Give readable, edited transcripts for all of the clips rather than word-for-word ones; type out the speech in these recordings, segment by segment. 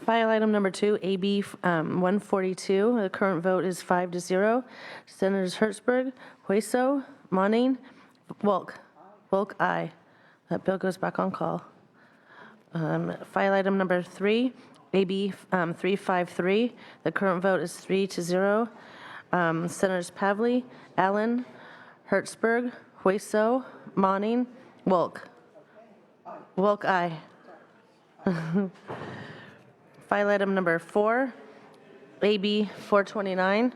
File item number 2, AB 142. The current vote is 5-0. Senators Hertzberg, Hueso, Monning, Wolk. Wolk, aye. That bill goes back on call. File item number 3, AB 353. The current vote is 3-0. Senators Pavley, Allen, Hertzberg, Hueso, Monning, Wolk. Wolk, aye. File item number 4, AB 429.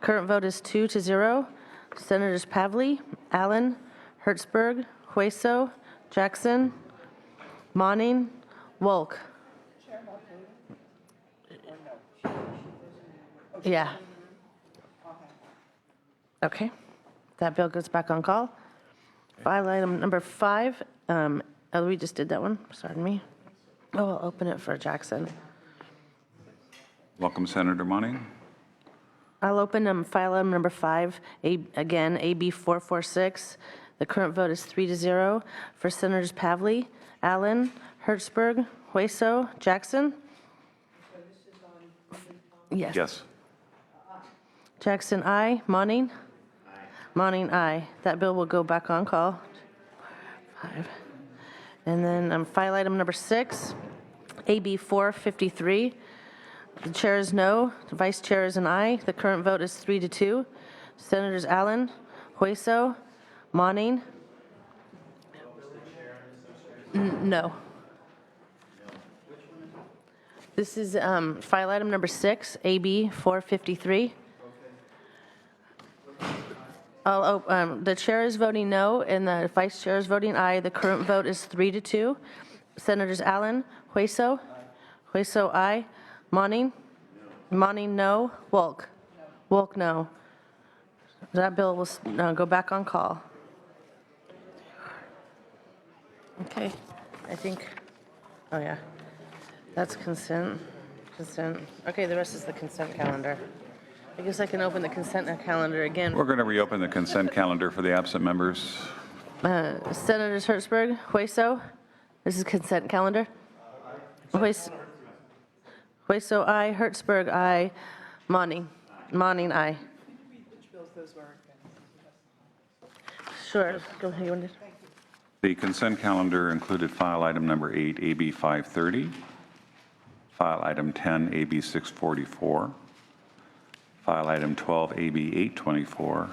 Current vote is 2-0. Senators Pavley, Allen, Hertzberg, Hueso, Jackson, Monning, Wolk. Yeah. Okay. That bill goes back on call. File item number 5. Oh, we just did that one. Pardon me. Oh, I'll open it for Jackson. Welcome, Senator Monning. I'll open file item number 5, again, AB 446. The current vote is 3-0 for Senators Pavley, Allen, Hertzberg, Hueso, Jackson. Yes. Yes. Jackson, aye. Monning? Monning, aye. That bill will go back on call. 5. And then file item number 6, AB 453. The chair is no. The vice chair is an aye. The current vote is 3-2. Senators Allen, Hueso, Monning? No. This is file item number 6, AB 453. The chair is voting no, and the vice chair is voting aye. The current vote is 3-2. Senators Allen, Hueso, Hueso aye. Monning? Monning no. Wolk? Wolk no. That bill will go back on call. Okay, I think, oh yeah, that's consent. Consent. Okay, the rest is the consent calendar. I guess I can open the consent calendar again. We're going to reopen the consent calendar for the absent members. Senators Hertzberg, Hueso. This is consent calendar. Hueso aye. Hertzberg aye. Monning? Monning aye. Which bills those were? Sure. Go ahead. You want to- The consent calendar included file item number 8, AB 530, file item 10, AB 644, file item 12, AB 824,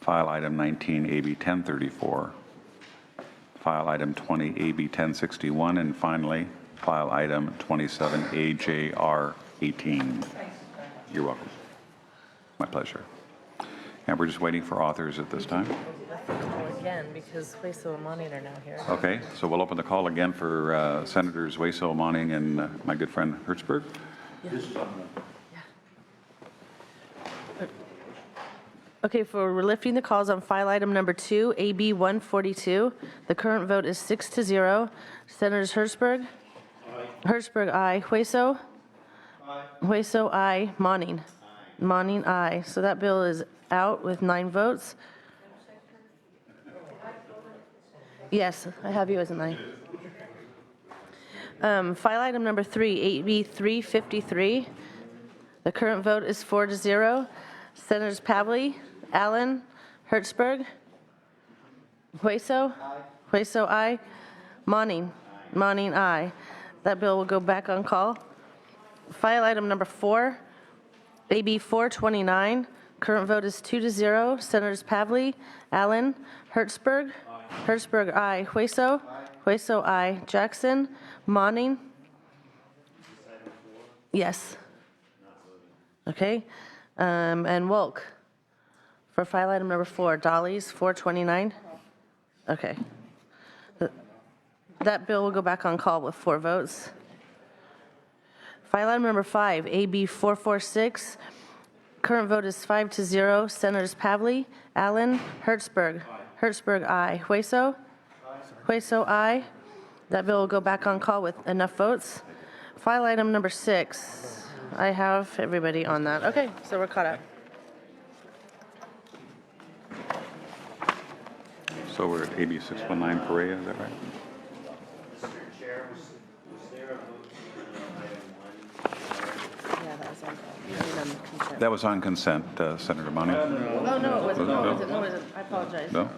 file item 19, AB 1034, file item 20, AB 1061, and finally, file item 27, AJR 18. You're welcome. My pleasure. And we're just waiting for authors at this time. Again, because Hueso and Monning are now here. Okay, so we'll open the call again for Senators Hueso, Monning, and my good friend Hertzberg. Yeah. Okay, we're lifting the calls on file item number 2, AB 142. The current vote is 6-0. Senators Hertzberg? Aye. Hertzberg, aye. Hueso? Aye. Hueso, aye. Monning? Aye. Monning, aye. So that bill is out with 9 votes. Yes, I have you as an aye. File item number 3, AB 353. The current vote is 4-0. Senators Pavley, Allen, Hertzberg, Hueso, Hueso aye. Monning, Monning aye. That bill will go back on call. File item number 4, AB 429. Current vote is 2-0. Senators Pavley, Allen, Hertzberg, Hertzberg aye. Hueso, Hueso aye. Jackson, Monning? Yes. Okay. And Wolk for file item number 4, Dolly's 429. Okay. That bill will go back on call with 4 votes. File item number 5, AB 446. Current vote is 5-0. Senators Pavley, Allen, Hertzberg. Hertzberg, aye. Hueso? Hueso, aye. That bill will go back on call with enough votes. File item number 6. I have everybody on that. Okay, so we're caught up. So we're at AB 619 Perea, is that right? Mr. Chair, was there a vote consent. That was on consent, Senator Money. Oh, no, it wasn't. No, it wasn't. No, it wasn't. I apologize. No?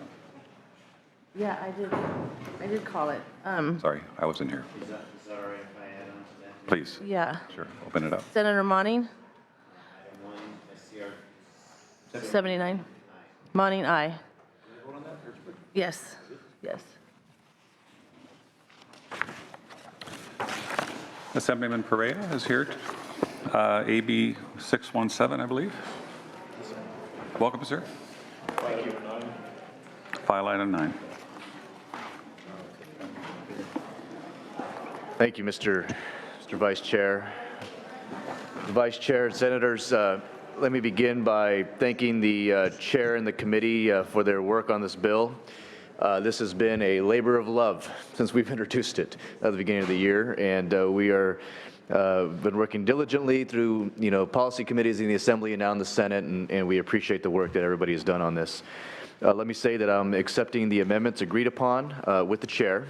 Yeah, I did call it. Sorry, I wasn't here. Is that all right if I add on to that? Please. Yeah. Sure, open it up. Senator Monning, Item 1, SCR 79. Monning, aye. Yes, yes. Assemblyman Perea is here. AB 617, I believe. Welcome, sir. File item 9. Thank you, Mr. Vice Chair. The Vice Chair and Senators, let me begin by thanking the Chair and the committee for their work on this bill. This has been a labor of love since we've introduced it at the beginning of the year, and we are been working diligently through policy committees in the Assembly and now in the Senate, and we appreciate the work that everybody has done on this. Let me say that I'm accepting the amendments agreed upon with the Chair.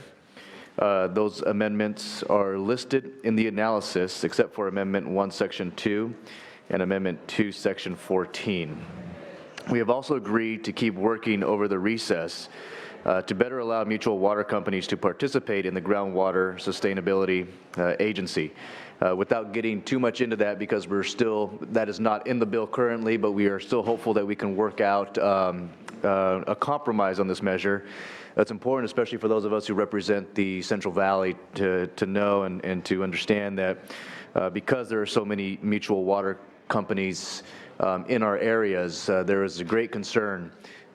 Those amendments are listed in the analysis, except for Amendment 1, Section 2, and Amendment 2, Section 14. We have also agreed to keep working over the recess to better allow mutual water companies to participate in the Groundwater Sustainability Agency. Without getting too much into that, because that is not in the bill currently, but we are still hopeful that we can work out a compromise on this measure. That's important, especially for those of us who represent the Central Valley, to know and to understand that because there are so many mutual water companies in our areas, there is a great concern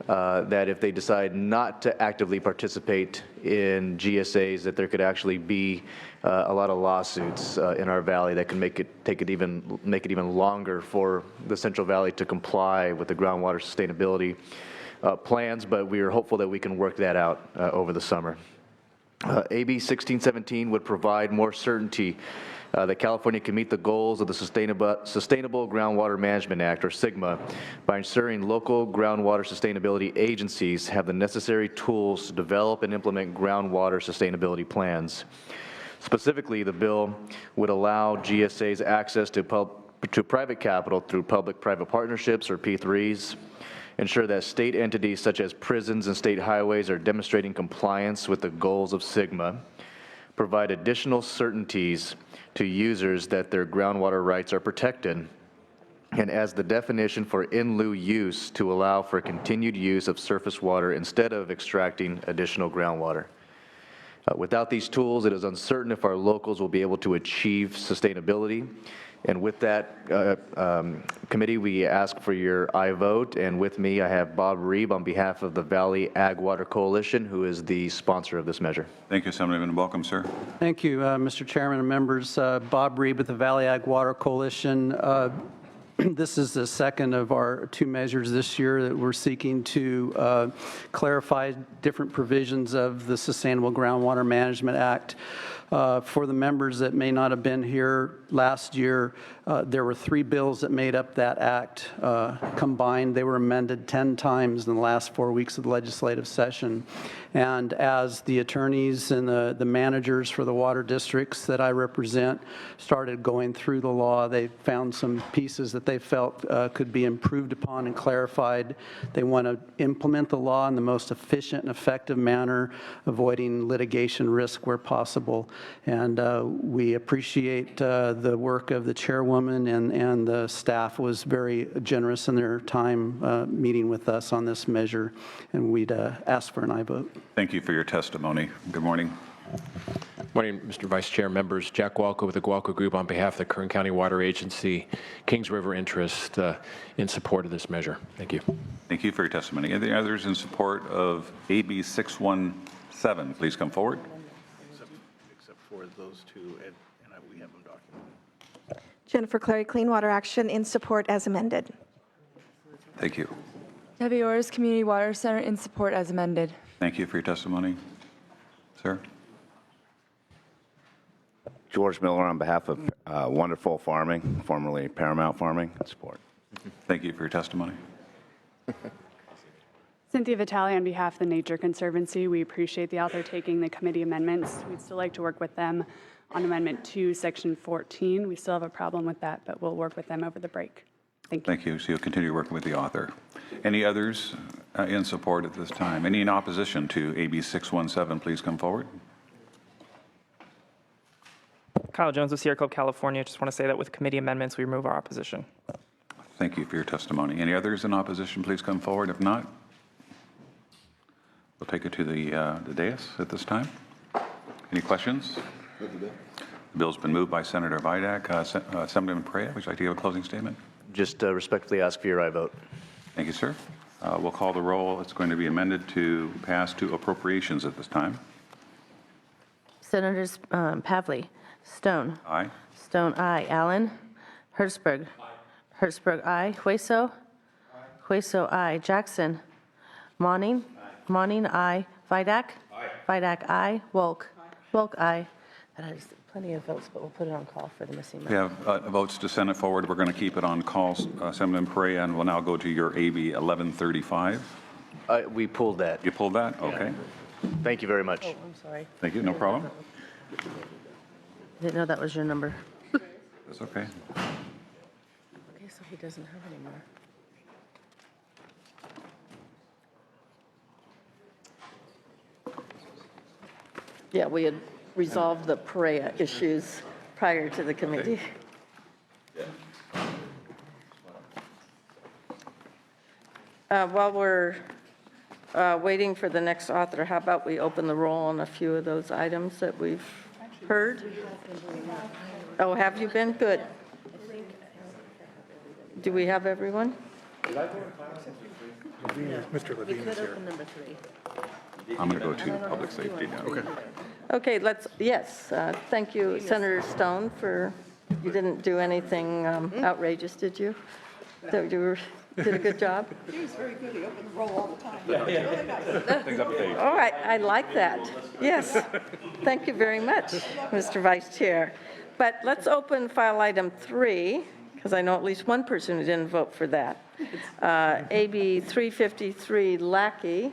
that if they decide not to actively participate in GSAs, that there could actually be a lot of lawsuits in our valley that can make it even longer for the Central Valley to comply with the groundwater sustainability plans, but we are hopeful that we can work that out over the summer. AB 1617 would provide more certainty that California can meet the goals of the Sustainable Groundwater Management Act, or SGMA, by ensuring local groundwater sustainability agencies have the necessary tools to develop and implement groundwater sustainability plans. Specifically, the bill would allow GSAs access to private capital through public-private partnerships, or P3s, ensure that state entities such as prisons and state highways are demonstrating compliance with the goals of SGMA, provide additional certainties to users that their groundwater rights are protected, and as the definition for in lieu use to allow for continued use of surface water instead of extracting additional groundwater. Without these tools, it is uncertain if our locals will be able to achieve sustainability. And with that, committee, we ask for your aye vote. And with me, I have Bob Reeb on behalf of the Valley Ag Water Coalition, who is the sponsor of this measure. Thank you, Assemblyman. Welcome, sir. Thank you, Mr. Chairman and members. Bob Reeb with the Valley Ag Water Coalition. This is the second of our two measures this year that we're seeking to clarify different provisions of the Sustainable Groundwater Management Act. For the members that may not have been here last year, there were 3 bills that made up that act combined. They were amended 10 times in the last 4 weeks of the legislative session. And as the attorneys and the managers for the water districts that I represent started going through the law, they found some pieces that they felt could be improved upon and clarified. They want to implement the law in the most efficient and effective manner, avoiding litigation risk where possible. And we appreciate the work of the chairwoman, and the staff was very generous in their time meeting with us on this measure, and we'd ask for an aye vote. Thank you for your testimony. Good morning. Morning, Mr. Vice Chair, members. Jack Walco with the Gualco Group on behalf of the Kern County Water Agency, Kings River Interest, in support of this measure. Thank you. Thank you for your testimony. Any others in support of AB 617? Please come forward. Except for those two, and we have them documented. Jennifer Clary, Clean Water Action, in support as amended. Thank you. Debbie Orrs, Community Water Center, in support as amended. Thank you for your testimony. Sir? George Miller on behalf of Wonderful Farming, formerly Paramount Farming, in support. Thank you for your testimony. Cynthia Vitale on behalf of the Nature Conservancy. We appreciate the author taking the committee amendments. We'd still like to work with them on Amendment 2, Section 14. We still have a problem with that, but we'll work with them over the break. Thank you. So you'll continue working with the author. Any others in support at this time? Any in opposition to AB 617, please come forward. Kyle Jones with Sierra Club, California. Just want to say that with committee amendments, we remove our opposition. Thank you for your testimony. Any others in opposition, please come forward. If not, we'll take it to the dais at this time. Any questions? The bill's been moved by Senator Vidak. Assemblyman Perea, would you like to give a closing statement? Just respectfully ask for your aye vote. Thank you, sir. We'll call the roll. It's going to be amended to pass to appropriations at this time. Senators Pavley, Stone. Aye. Stone, aye. Allen. Hertzberg. Hertzberg, aye. Hueso. Hueso, aye. Jackson. Monning. Monning, aye. Vidak. Vidak, aye. Wolk. Wolk, aye. That has plenty of votes, but we'll put it on call for the missing We vote. have votes to send it forward. We're going to keep it on call, Assemblyman Perea, and we'll now go to your AB 1135. We pulled that. You pulled that? Okay. Thank you very much. Oh, I'm sorry. Thank you. No problem. Didn't know that was your number. That's okay. Okay, so he doesn't have any more. Yeah, we had resolved the Perea issues prior to the committee. While we're waiting for the next author, how about we open the roll on a few of those items that we've heard? Oh, have you been? Good. Do we have everyone? Mr. Levine is here. Number 3. I'm going to go to public safety now. Okay. Okay, yes, thank you, Senator Stone, for, you didn't do anything outrageous, did you? So you did a good job? He was very good. He opened the roll all the time. Things up to date. All right, I like that. Yes, thank you very much, Mr. Vice Chair. But let's open file item 3, because I know at least one person who didn't vote for that. AB 353 Lackey,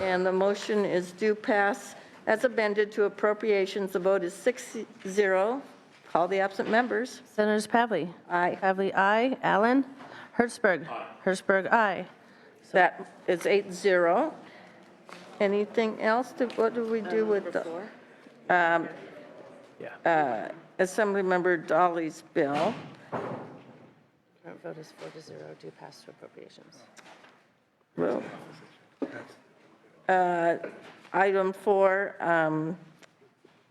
and the motion is due pass as amended to appropriations. The vote is 6-0. Call the absent members. Senators Pavley. Aye. Pavley, aye. Allen. Hertzberg. Hertzberg, aye. That is 8-0. Anything else? What do we do with the Assemblymember Dolly's bill? Current vote is 4-0. Due pass to appropriations. Well, item 4,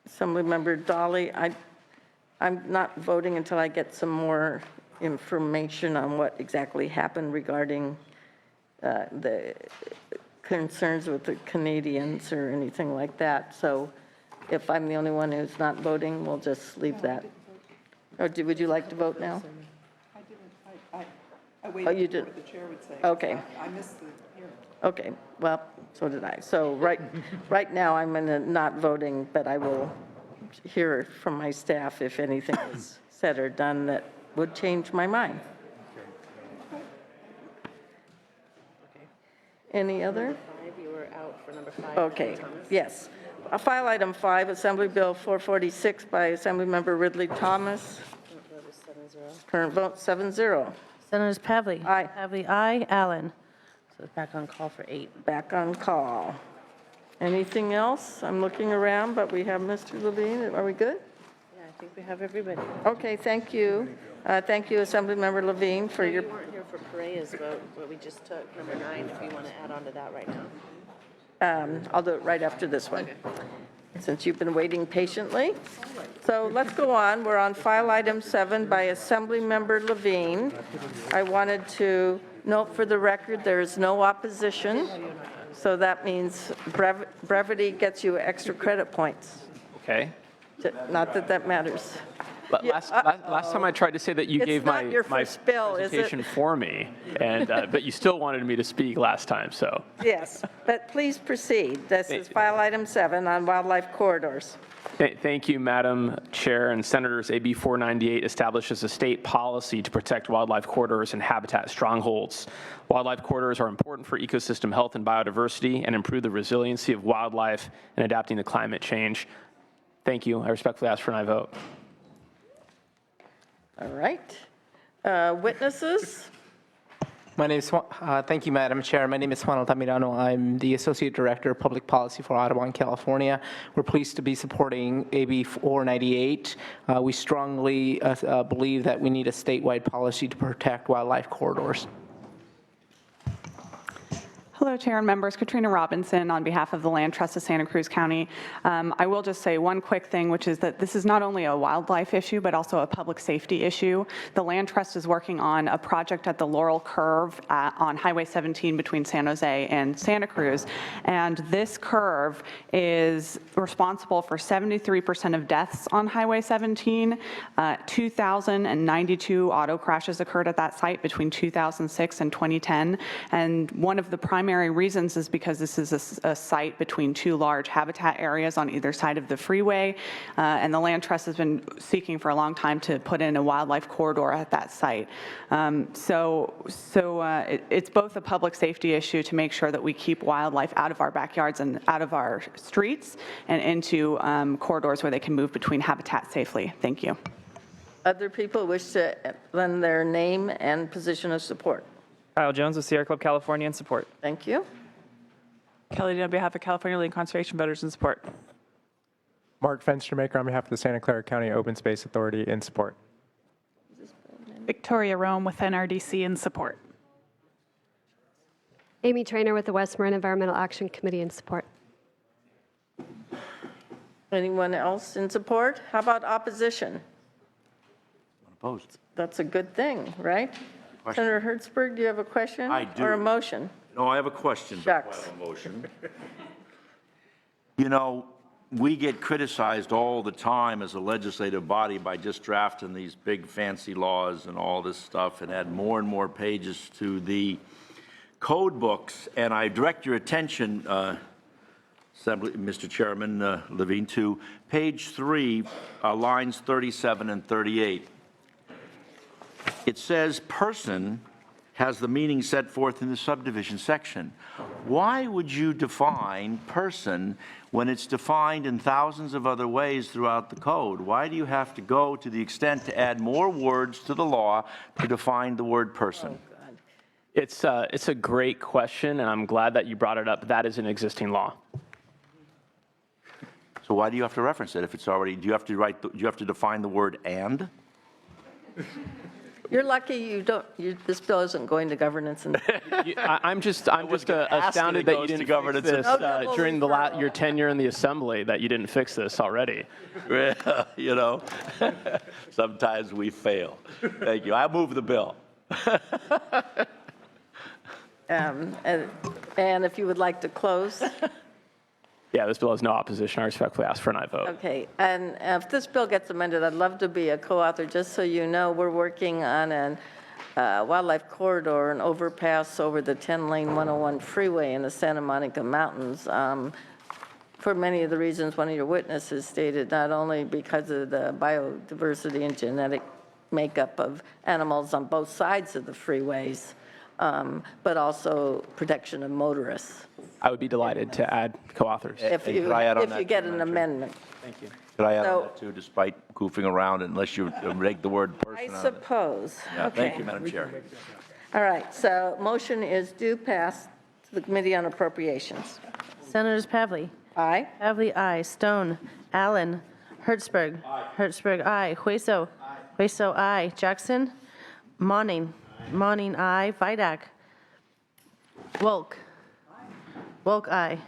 Assemblymember Dolly, I'm not voting until I get some more information on what exactly happened regarding the concerns with the Canadians or anything like that. So if I'm the only one who's not voting, we'll just leave that. Or would you like to vote now? I didn't. I Oh, waited you for did? what the chair would say. Okay. I missed the hearing. Okay, well, so did I. So right now, I'm in a not voting, but I will hear from my staff if anything is said or done that would change my mind. Any other? 5, you were out for number 5. Okay, yes. File item 5, Assembly Bill 446 by Assemblymember Ridley Thomas. Current vote is 7-0. Current vote 7-0. Senators Pavley. Aye. Pavley, aye. Allen. So it's back on call for 8. Back on call. Anything else? I'm looking around, but we have Mr. Levine. Are we good? Yeah, I think we have everybody. Okay, thank you. Thank you, Assemblymember Levine, for your, You weren't here for Perea's vote, what we just took, number 9, if you want to add on to that right now. I'll do it right after this one, since you've been waiting patiently. So let's go on. We're on file item 7 by Assemblymember Levine. I wanted to note for the record, there is no opposition. So that means brevity gets you extra credit points. Okay. Not that that matters. But last time I tried to say that you It's gave not my your first bill, is it? presentation for me, and but you still wanted me to speak last time, so. Yes, but please proceed. This is file item 7 on wildlife corridors. Thank you, Madam Chair and Senators. AB 498 establishes a state policy to protect wildlife corridors and habitat strongholds. Wildlife corridors are important for ecosystem health and biodiversity and improve the resiliency of wildlife and adapting to climate change. Thank you. I respectfully ask for an aye vote. All right. Witnesses? My name is, thank you, Madam Chair. My name is Juan Altamirano. I'm the Associate Director of Public Policy for Audubon, California. We're pleased to be supporting AB 498. We strongly believe that we need a statewide policy to protect wildlife corridors. Hello, Chair and members. Katrina Robinson on behalf of the Land Trust of Santa Cruz County. I will just say one quick thing, which is that this is not only a wildlife issue, but also a public safety issue. The Land Trust is working on a project at the Laurel Curve on Highway 17 between San Jose and Santa Cruz. And this curve is responsible for 73% of deaths on Highway 17. 2,092 auto crashes occurred at that site between 2006 and 2010. And one of the primary reasons is because this is a site between two large habitat areas on either side of the freeway, and the Land Trust has been seeking for a long time to put in a wildlife corridor at that site. It's both a public safety issue to make sure that we keep wildlife out of our backyards and out of our streets and into corridors where they can move between habitat safely. Thank you. Other people wish to lend their name and position of support? Kyle Jones with Sierra Club California in support. Thank you. Kelly Dean on behalf of California Land Conservation Voters in support. Mark Fenstermaker on behalf of the Santa Clara County Open Space Authority in support. Victoria Rome with NRDC in support. Amy Trainer with the West Marin Environmental Action Committee in support. Anyone else in support? How about opposition? Opposed. That's a good thing, right? Senator Hertzberg, do you have a question? I do. Or a motion? No, I have a question. Shucks. But I have a motion. You know, we get criticized all the time as a legislative body by just drafting these big fancy laws and all this stuff and add more and more pages to the code books. And I direct your attention, Mr. Chairman Levine, to page 3, lines 37 and 38. It says person has the meaning set forth in the subdivision section. Why would you define person when it's defined in thousands of other ways throughout the code? Why do you have to go to the extent to add more words to the law to define the word person? It's a great question, and I'm glad that you brought it up. That is an existing law. So why do you have to reference it if it's already? Do you have to define the word and? You're lucky you don't. This bill isn't going to governance. And I'm just astounded that you didn't fix this during your tenure in the assembly. That you didn't fix this already. Well, you know, sometimes we fail. Thank you. I move the bill. and if you would like to close. Yeah, this bill has no opposition. I respectfully ask for an aye vote. Okay, and if this bill gets amended, I'd love to be a co-author. Just so you know, we're working on a wildlife corridor, an overpass over the 10-lane 101 freeway in the Santa Monica Mountains. For many of the reasons one of your witnesses stated, not only because of the biodiversity and genetic makeup of animals on both sides of the freeways, but also protection of motorists. I would be delighted to add co-authors. If you get an amendment. Thank you. Could I add on that too, despite goofing around, unless you make the word person? I suppose. Yeah, okay. Thank you, Madam Chair. All right, so motion is due pass to the Committee on Appropriations. Senators Pavley. Aye. Pavley, aye. Stone. Allen. Hertzberg. Aye. Hertzberg, aye. Hueso. Aye. Hueso, aye. Jackson. Monning. Monning, aye. Vidak. Wolk. Wolk, aye.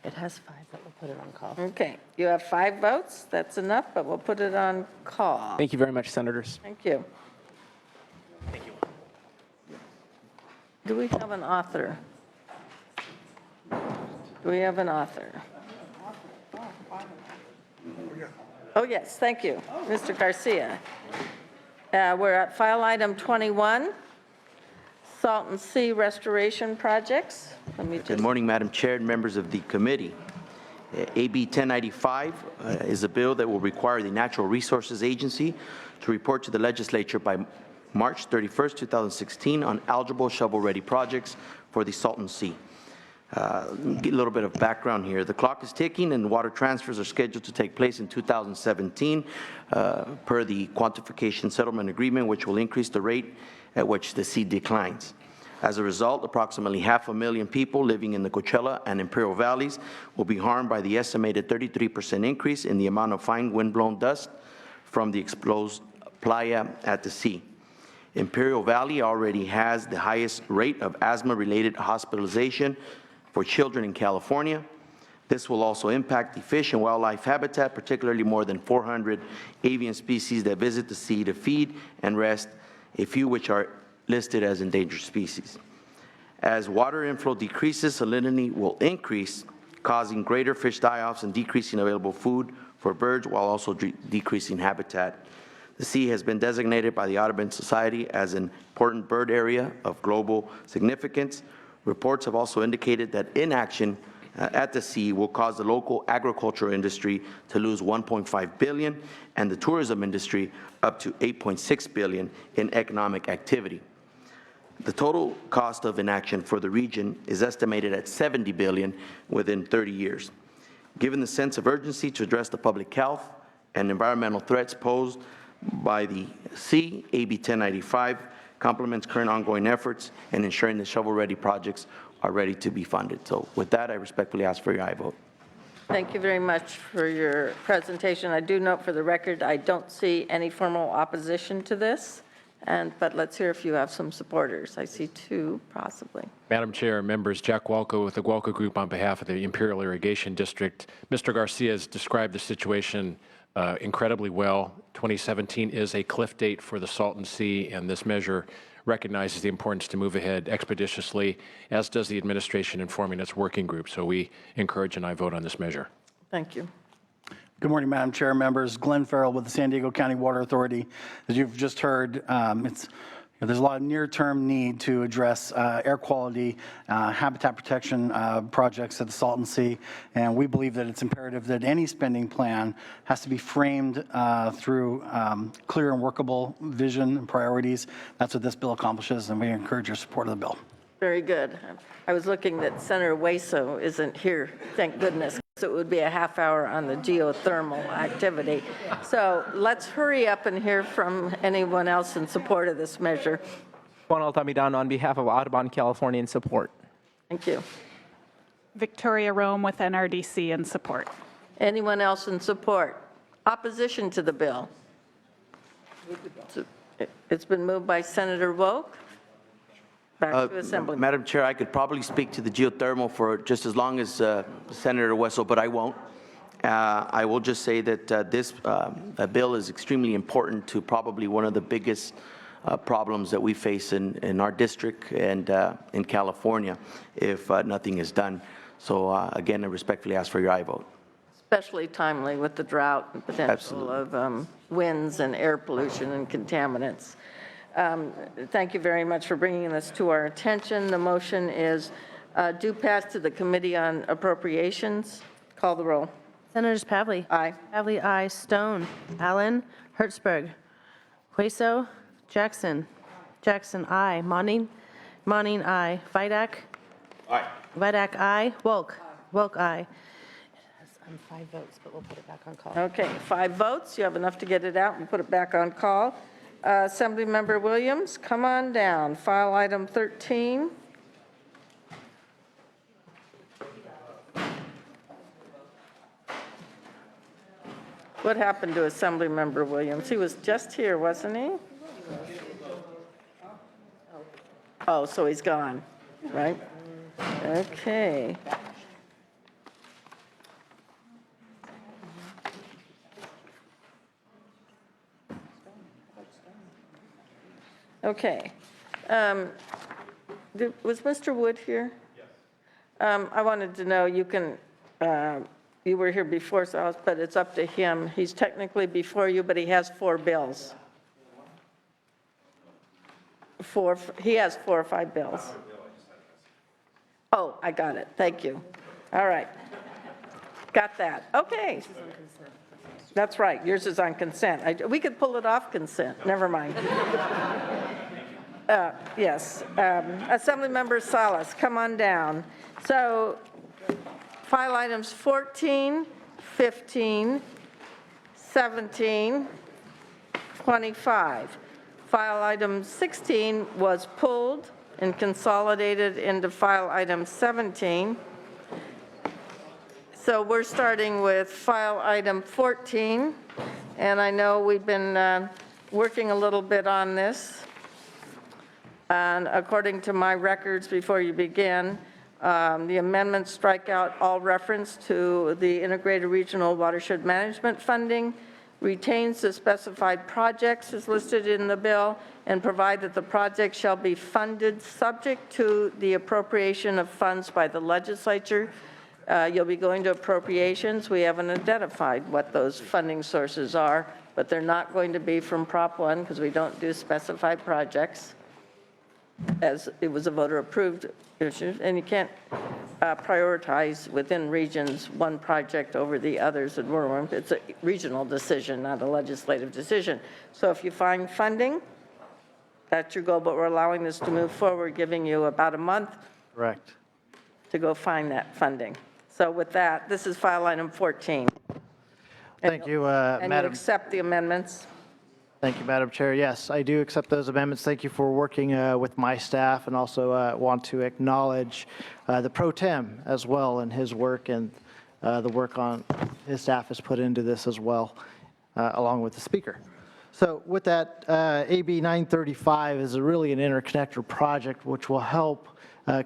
It has 5, but we'll put it on call. Okay, you have 5 votes. That's enough, but we'll put it on call. Thank you very much, Senators. Thank you. Thank you. Do we have an author? Do we have an author? Oh, yes, thank you, Mr. Garcia. We're at file item 21. Salton Sea Restoration Projects. Good morning, Madam Chair and members of the committee. AB 1095 is a bill that will require the Natural Resources Agency to report to the legislature by March 31st, 2016 on eligible shovel-ready projects for the Salton Sea. Get a little bit of background here. The clock is ticking and water transfers are scheduled to take place in 2017 per the quantification settlement agreement, which will increase the rate at which the sea declines. As a result, approximately 500,000 people living in the Coachella and Imperial Valleys will be harmed by the estimated 33% increase in the amount of fine windblown dust from the exposed playa at the sea. Imperial Valley already has the highest rate of asthma-related hospitalization for children in California. This will also impact the fish and wildlife habitat, particularly more than 400 avian species that visit the sea to feed and rest, a few which are listed as endangered species. As water inflow decreases, salinity will increase, causing greater fish die-offs and decreasing available food for birds while also decreasing habitat. The sea has been designated by the Audubon Society as an important bird area of global significance. Reports have also indicated that inaction at the sea will cause the local agricultural industry to lose $1.5 billion and the tourism industry up to $8.6 billion in economic activity. The total cost of inaction for the region is estimated at $70 billion within 30 years. Given the sense of urgency to address the public health and environmental threats posed by the sea, AB 1095 complements current ongoing efforts in ensuring the shovel-ready projects are ready to be funded. So with that, I respectfully ask for your aye vote. Thank you very much for your presentation. I do note for the record, I don't see any formal opposition to this, but let's hear if you have some supporters. I see two, possibly. Madam Chair, members, Jack Walco with the Walco Group on behalf of the Imperial Irrigation District. Mr. Garcia has described the situation incredibly well. 2017 is a cliff date for the Salton Sea, and this measure recognizes the importance to move ahead expeditiously, as does the administration in forming its working group. So we encourage and I vote on this measure. Thank you. Good morning, Madam Chair, members. Glenn Farrell with the San Diego County Water Authority. As you've just heard, there's a lot of near-term need to address air quality, habitat protection projects at the Salton Sea, and we believe that it's imperative that any spending plan has to be framed through clear and workable vision and priorities. That's what this bill accomplishes, and we encourage your support of the bill. Very good. I was looking that Senator Hueso isn't here, thank goodness. So it would be a half hour on the geothermal activity. So let's hurry up and hear from anyone else in support of this measure. Juan Altamirano on behalf of Audubon, California, in support. Thank you. Victoria Rome with NRDC in support. Anyone else in support? Opposition to the bill? It's been moved by Senator Woke. Back to Assembly. Madam Chair, I could probably speak to the geothermal for just as long as Senator Wessel, but I won't. I will just say that this bill is extremely important to probably one of the biggest problems that we face in our district and in California if nothing is done. So again, I respectfully ask for your aye vote. Especially timely with the drought and potential of winds and air pollution and contaminants. Thank you very much for bringing this to our attention. The motion is due pass to the Committee on Appropriations. Call the roll. Senators Pavley. Aye. Pavley, aye. Stone. Allen. Hertzberg. Hueso. Jackson. Jackson, aye. Monning. Monning, aye. Vidak. Aye. Vidak, aye. Wolk. Wolk, aye. It has 5 votes, but we'll put it back on call. Okay, 5 votes. You have enough to get it out and put it back on call. Assemblymember Williams, come on down. File item 13. What happened to Assemblymember Williams? He was just here, wasn't he? Oh, so he's gone, right? Okay. Okay. Was Mr. Wood here? Yes. I wanted to know, you were here before, but it's up to him. He's technically before you, but he has 4 bills. He has 4 or 5 bills. Oh, I got it. Thank you. All right. Got that. Okay. That's right. Yours is on consent. We could pull it off consent. Never mind. Yes. Assemblymember Salas, come on down. So file items 14, 15, 17, 25. File item 16 was pulled and consolidated into file item 17. So we're starting with file item 14, and I know we've been working a little bit on this. And according to my records before you begin, the amendments strike out all reference to the Integrated Regional Watershed Management Funding, retains the specified projects as listed in the bill, and provide that the project shall be funded subject to the appropriation of funds by the legislature. You'll be going to appropriations. We haven't identified what those funding sources are, but they're not going to be from Prop 1 because we don't do specified projects, as it was a voter-approved issue, and you can't prioritize within regions one project over the others. It's a regional decision, not a legislative decision. So if you find funding, that's your goal, but we're allowing this to move forward, giving you about a month. Correct. To go find that funding. So with that, this is file item 14. Thank you, And you Madam. accept the amendments? Thank you, Madam Chair. Yes, I do accept those amendments. Thank you for working with my staff, and also want to acknowledge the pro tem as well and his work and the work on his staff has put into this as well, along with the speaker. So with that, AB 935 is really an interconnector project which will help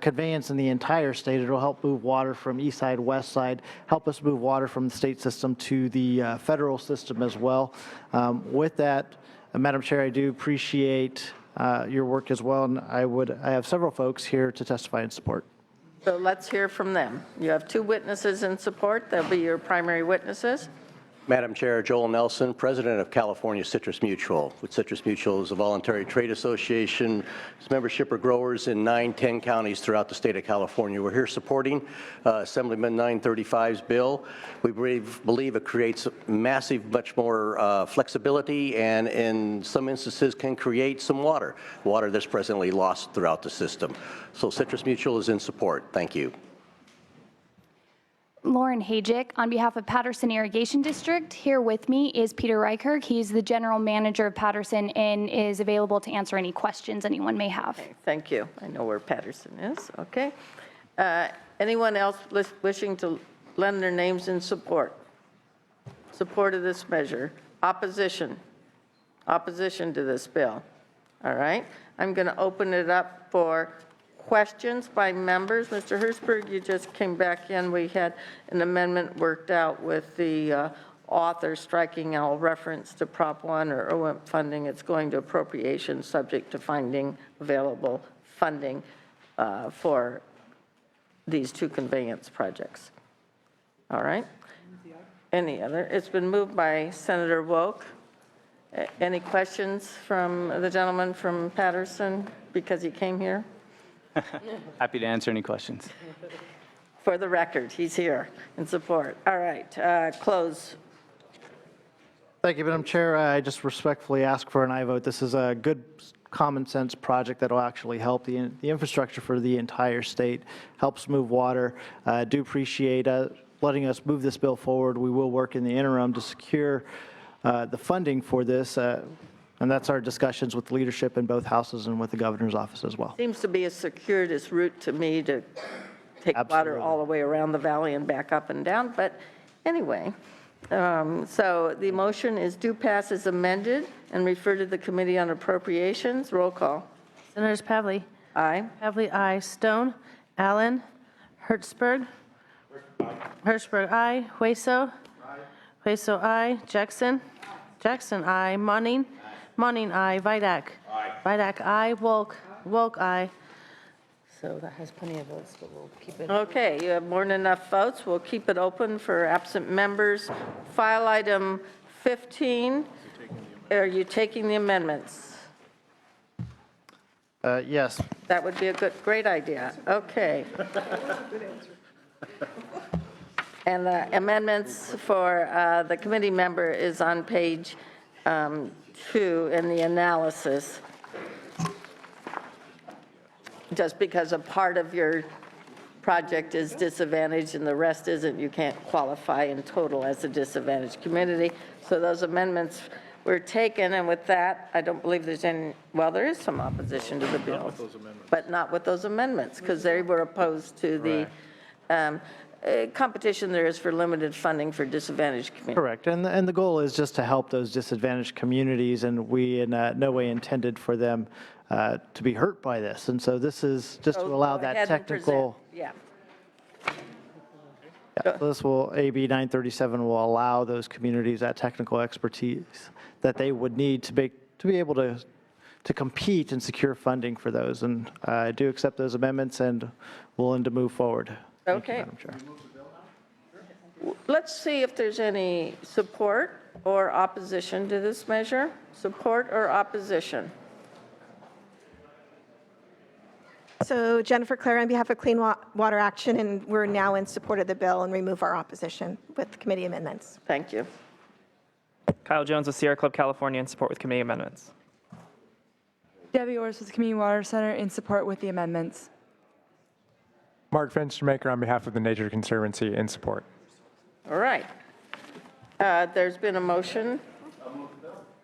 conveyance in the entire state. It will help move water from east side, west side, help us move water from the state system to the federal system as well. With that, Madam Chair, I do appreciate your work as well, and I have several folks here to testify in support. So let's hear from them. You have two witnesses in support. They'll be your primary witnesses. Madam Chair, Joel Nelson, President of California Citrus Mutual. Citrus Mutual is a voluntary trade association. Its membership are growers in 9-10 counties throughout the state of California. We're here supporting Assemblyman 935's bill. We believe it creates massive, much more flexibility, and in some instances can create some water that's presently lost throughout the system. So Citrus Mutual is in support. Thank you. Lauren Hajic, on behalf of Patterson Irrigation District. Here with me is Peter Reichert. He's the general manager of Patterson and is available to answer any questions anyone may have. Okay, thank you. I know where Patterson is. Okay. Anyone else wishing to lend their names in support? Support of this measure. Opposition? Opposition to this bill. All right. I'm going to open it up for questions by members. Mr. Hertzberg, you just came back in. We had an amendment worked out with the author striking all reference to Prop 1 or OMP funding. It's going to appropriations subject to finding available funding for these two conveyance projects. All right. Any other? It's been moved by Senator Woke. Any questions from the gentleman from Patterson because he came here? Happy to answer any questions. For the record, he's here in support. All right, close. Thank you, Madam Chair. I just respectfully ask for an aye vote. This is a good common sense project that will actually help the infrastructure for the entire state, helps move water. Do appreciate letting us move this bill forward. We will work in the interim to secure the funding for this. And that's our discussions with leadership in both houses and with the governor's office as well. Seems to be a circuitous route to me to take water all the way around the valley and back up and down. But anyway, so the motion is do pass as amended and refer to the Committee on Appropriations. Roll call. Senators Pavley. Aye. Pavley, aye. Stone. Allen. Hertzberg. Hertzberg, aye. Hueso. Hueso, aye. Jackson. Jackson, aye. Monning. Monning, aye. Vidak. Vidak, aye. Wolk, aye. So that has plenty of votes, but we'll keep it. Okay, you have more than enough votes. We'll keep it open for absent members. File item 15. Are you taking the amendments? Yes. That would be a great idea. Okay. And the amendments for the committee member is on page 2 in the analysis. just because a part of your project is disadvantaged and the rest isn't, you can't qualify in total as a disadvantaged community. So those amendments were taken, and with that, I don't believe there's any, well, there is some opposition to the bill, but not with those amendments, because they were opposed to the competition there is for limited funding for disadvantaged communities. Correct, and the goal is just to help those disadvantaged communities, and we in no way intended for them to be hurt by this. And so this is just to allow that technical. Yeah. Yeah, so this will, AB 937 will allow those communities that technical expertise that they would need to be able to compete and secure funding for those. And I do accept those amendments and willing to move forward. Thank you, Okay. Madam Chair. Let's see if there's any support or opposition to this measure. Support or opposition? So Jennifer Clare on behalf of Clean Water Action, and we're now in support of the bill and remove our opposition with committee amendments. Thank you. Kyle Jones with Sierra Club California in support with committee amendments. Debbie Orris with the Community Water Center in support with the amendments. Mark Fenstermaker on behalf of the Nature Conservancy in support. All right. There's been a motion.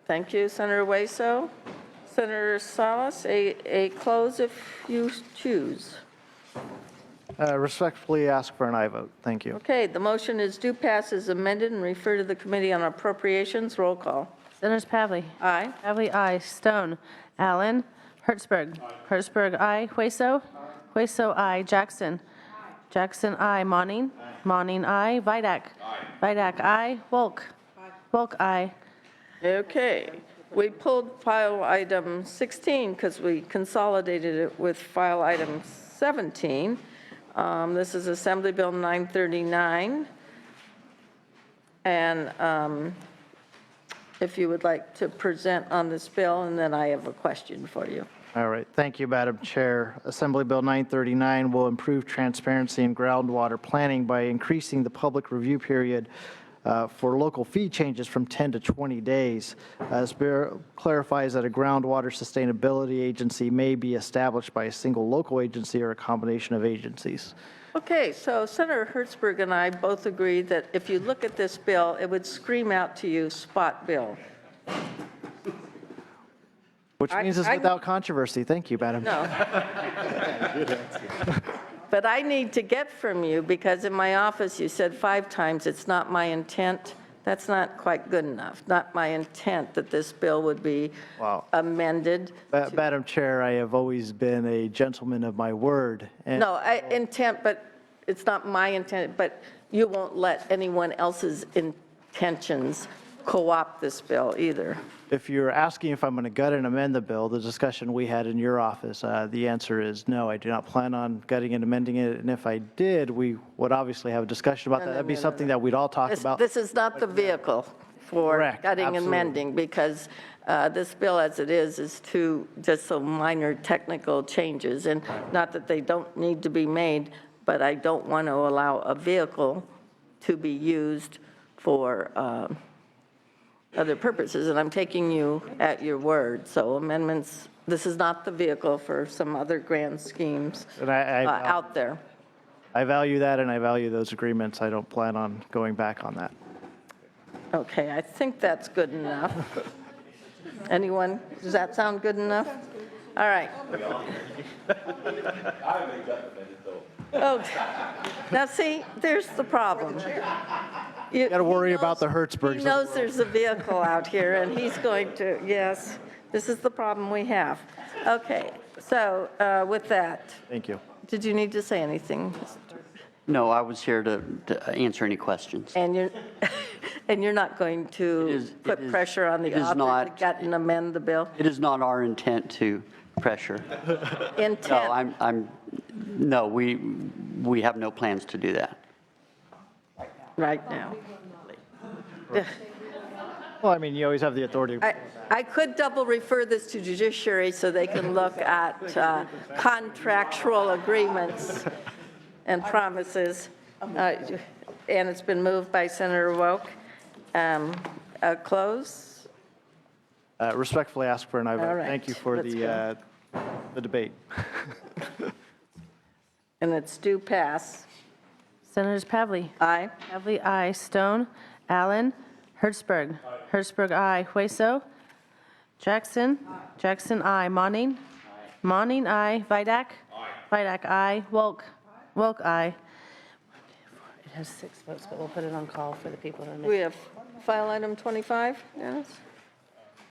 Thank you, Senator Hueso. Senator Salas, a close if you choose. Respectfully ask for an aye vote. Thank you. Okay, the motion is do pass as amended and refer to the Committee on Appropriations. Roll call. Senators Pavley. Aye. Pavley, aye. Stone. Allen. Hertzberg. Hertzberg, aye. Hueso. Hueso, aye. Jackson. Jackson, aye. Monning. Monning, aye. Vidak. Vidak, aye. Wolk. Wolk, aye. Okay. We pulled file item 16 because we consolidated it with file item 17. This is Assembly Bill 939. And if you would like to present on this bill, and then I have a question for you. All right. Thank you, Madam Chair. Assembly Bill 939 will improve transparency in groundwater planning by increasing the public review period for local fee changes from 10 to 20 days. This bill clarifies that a groundwater sustainability agency may be established by a single local agency or a combination of agencies. Okay, so Senator Hertzberg and I both agree that if you look at this bill, it would scream out to you, spot bill. Which means it's without controversy. Thank you, Madam No. But I need to get from you, because in my office you said 5 times, it's not my intent. That's not quite good enough. Not my intent that this bill would be amended. Madam Chair, I have always been a gentleman of my word. And No, intent, but it's not my intent, but you won't let anyone else's intentions co-opt this bill either. if you're asking if I'm going to gut and amend the bill, the discussion we had in your office, the answer is no, I do not plan on gutting and amending it. And if I did, we would obviously have a discussion about that. That'd be something that we'd all talk about. This is not the vehicle for Correct, gutting and absolutely. amending, because this bill as it is just some minor technical changes. And not that they don't need to be made, but I don't want to allow a vehicle to be used for other purposes, and I'm taking you at your word. So amendments, this is not the vehicle for some other grand schemes And out there. I value that, and I value those agreements. I don't plan on going back on that. Okay, I think that's good enough. Anyone, does that sound good enough? All right. Oh, now see, there's the problem. You got to worry about the Hertzbergs. He knows there's a vehicle out here, and he's going to, yes, this is the problem we have. Okay, so with that, Thank you. did you need to say anything? No, I was here to answer any questions. And you're, and you're not going to put pressure on the author to gut and amend the bill? It is not our intent to pressure. Intent? No, we have no plans to do that. Right now. Well, I mean, you always have the authority. I could double refer this to judiciary so they can look at contractual agreements and promises. And it's been moved by Senator Woke. Close? Respectfully ask for an aye vote. All right, Thank you for let's the debate. and it's due pass. Senators Pavley. Aye. Pavley, aye. Stone. Allen. Hertzberg. Hertzberg, aye. Hueso. Jackson. Jackson, aye. Monning. Monning, aye. Vidak. Vidak, aye. Wolk. Wolk, aye. It has 6 votes, but we'll put it on call for the people who We have file item 25, Dennis?